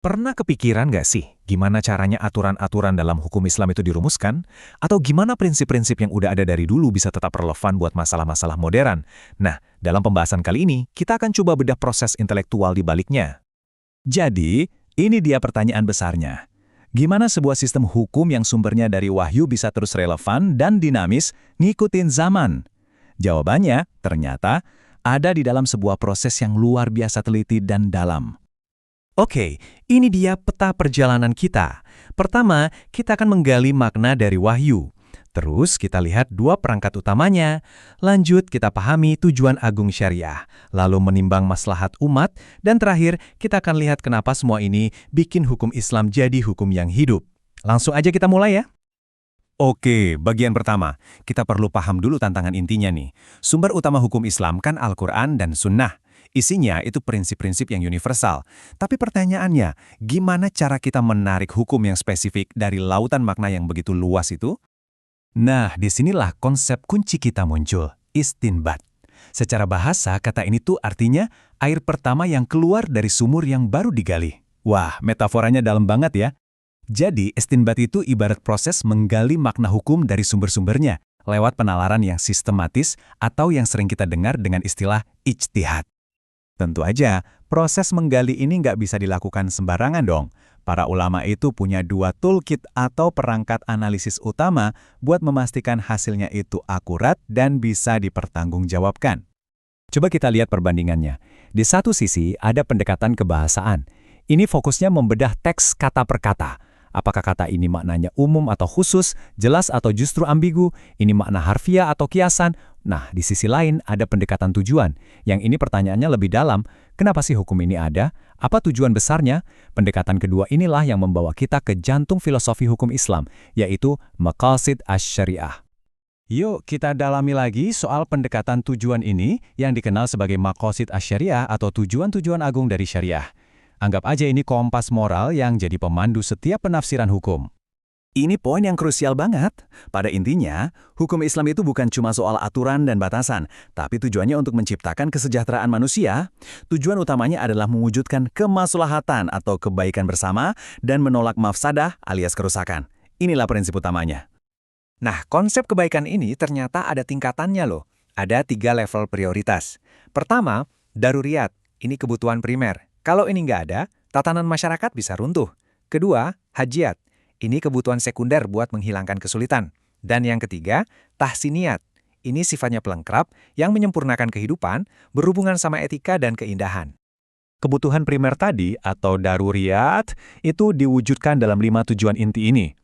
Pernah kepikiran nggak sih gimana caranya aturan-aturan dalam hukum Islam itu dirumuskan? Atau gimana prinsip-prinsip yang udah ada dari dulu bisa tetap relevan buat masalah-masalah modern? Nah, dalam pembahasan kali ini, kita akan coba bedah proses intelektual di baliknya. Jadi, ini dia pertanyaan besarnya. Gimana sebuah sistem hukum yang sumbernya dari wahyu bisa terus relevan dan dinamis ngikutin zaman? Jawabannya, ternyata, ada di dalam sebuah proses yang luar biasa teliti dan dalam. Oke, ini dia peta perjalanan kita. Pertama, kita akan menggali makna dari wahyu. Terus kita lihat dua perangkat utamanya. Lanjut kita pahami tujuan agung syariah. Lalu menimbang maslahat umat. Dan terakhir, kita akan lihat kenapa semua ini bikin hukum Islam jadi hukum yang hidup. Langsung aja kita mulai ya. Oke, bagian pertama. Kita perlu paham dulu tantangan intinya nih. Sumber utama hukum Islam kan Al-Quran dan Sunnah. Isinya itu prinsip-prinsip yang universal. Tapi pertanyaannya, gimana cara kita menarik hukum yang spesifik dari lautan makna yang begitu luas itu? Nah, disinilah konsep kunci kita muncul, istinbat. Secara bahasa, kata ini tuh artinya air pertama yang keluar dari sumur yang baru digali. Wah, metaforanya dalam banget ya. Jadi, istinbat itu ibarat proses menggali makna hukum dari sumber-sumbernya, lewat penalaran yang sistematis atau yang sering kita dengar dengan istilah ijtihad. Tentu aja, proses menggali ini nggak bisa dilakukan sembarangan dong. Para ulama itu punya dua toolkit atau perangkat analisis utama buat memastikan hasilnya itu akurat dan bisa dipertanggungjawabkan. Coba kita lihat perbandingannya. Di satu sisi ada pendekatan kebahasaan. Ini fokusnya membedah teks kata per kata. Apakah kata ini maknanya umum atau khusus, jelas atau justru ambigu, ini makna harfiah atau kiasan. Nah, di sisi lain ada pendekatan tujuan. Yang ini pertanyaannya lebih dalam, kenapa sih hukum ini ada? Apa tujuan besarnya? Pendekatan kedua inilah yang membawa kita ke jantung filosofi hukum Islam, yaitu maqasid asy-syariah. Yuk kita dalami lagi soal pendekatan tujuan ini yang dikenal sebagai maqasid asy-syariah atau tujuan-tujuan agung dari syariah. Anggap aja ini kompas moral yang jadi pemandu setiap penafsiran hukum. Ini poin yang krusial banget. Pada intinya, hukum Islam itu bukan cuma soal aturan dan batasan, tapi tujuannya untuk menciptakan kesejahteraan manusia. Tujuan utamanya adalah mewujudkan kemaslahatan atau kebaikan bersama dan menolak mafsadah alias kerusakan. Inilah prinsip utamanya. Nah, konsep kebaikan ini ternyata ada tingkatannya loh. Ada 3 level prioritas. Pertama, daruriyat. Ini kebutuhan primer. Kalau ini nggak ada, tatanan masyarakat bisa runtuh. Kedua, hajiat. Ini kebutuhan sekunder buat menghilangkan kesulitan. Dan yang ketiga, tahsiniyat. Ini sifatnya pelengkap yang menyempurnakan kehidupan, berhubungan sama etika dan keindahan. Kebutuhan primer tadi atau daruriyat itu diwujudkan dalam 5 tujuan inti ini.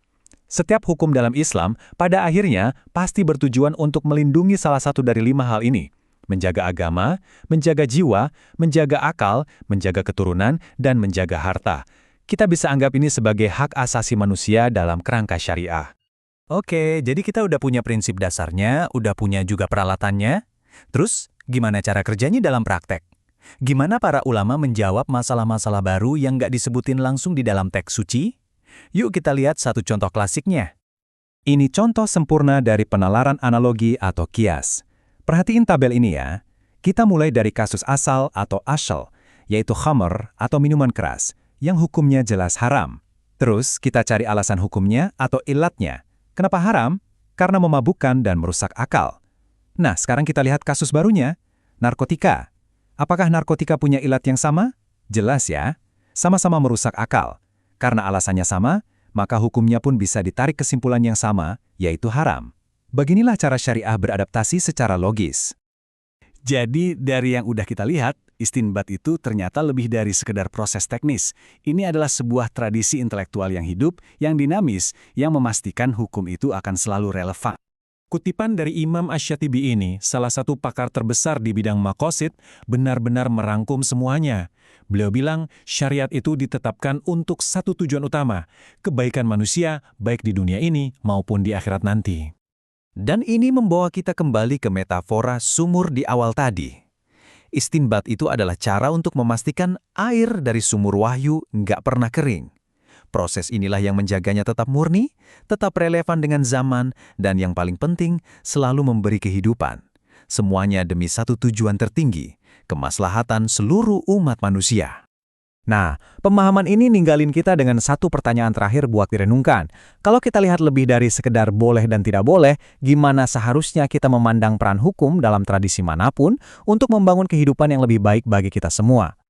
Setiap hukum dalam Islam pada akhirnya pasti bertujuan untuk melindungi salah satu dari 5 hal ini. Menjaga agama, menjaga jiwa, menjaga akal, menjaga keturunan, dan menjaga harta. Kita bisa anggap ini sebagai hak asasi manusia dalam kerangka syariah. Oke, jadi kita udah punya prinsip dasarnya, udah punya juga peralatannya. Terus, gimana cara kerjanya dalam praktek? Gimana para ulama menjawab masalah-masalah baru yang nggak disebutin langsung di dalam teks suci? Yuk kita lihat satu contoh klasiknya. Ini contoh sempurna dari penalaran analogi atau kias. Perhatiin tabel ini ya. Kita mulai dari kasus asal atau asyal, yaitu khamr atau minuman keras, yang hukumnya jelas haram. Terus kita cari alasan hukumnya atau ilatnya. Kenapa haram? Karena memabukkan dan merusak akal. Nah, sekarang kita lihat kasus barunya, narkotika. Apakah narkotika punya ilat yang sama? Jelas ya, sama-sama merusak akal. Karena alasannya sama, maka hukumnya pun bisa ditarik kesimpulan yang sama, yaitu haram. Beginilah cara syariah beradaptasi secara logis. Jadi dari yang udah kita lihat, istinbat itu ternyata lebih dari sekedar proses teknis. Ini adalah sebuah tradisi intelektual yang hidup, yang dinamis, yang memastikan hukum itu akan selalu relevan. Kutipan dari Imam Asy-Syatibi ini, salah satu pakar terbesar di bidang maqasid, benar-benar merangkum semuanya. Beliau bilang, syariat itu ditetapkan untuk satu tujuan utama, kebaikan manusia, baik di dunia ini maupun di akhirat nanti. Dan ini membawa kita kembali ke metafora sumur di awal tadi. Istinbat itu adalah cara untuk memastikan air dari sumur wahyu nggak pernah kering. Proses inilah yang menjaganya tetap murni, tetap relevan dengan zaman, dan yang paling penting, selalu memberi kehidupan. Semuanya demi satu tujuan tertinggi, kemaslahatan seluruh umat manusia. Nah, pemahaman ini ninggalin kita dengan satu pertanyaan terakhir buat direnungkan. Kalau kita lihat lebih dari sekedar boleh dan tidak boleh, gimana seharusnya kita memandang peran hukum dalam tradisi manapun untuk membangun kehidupan yang lebih baik bagi kita semua?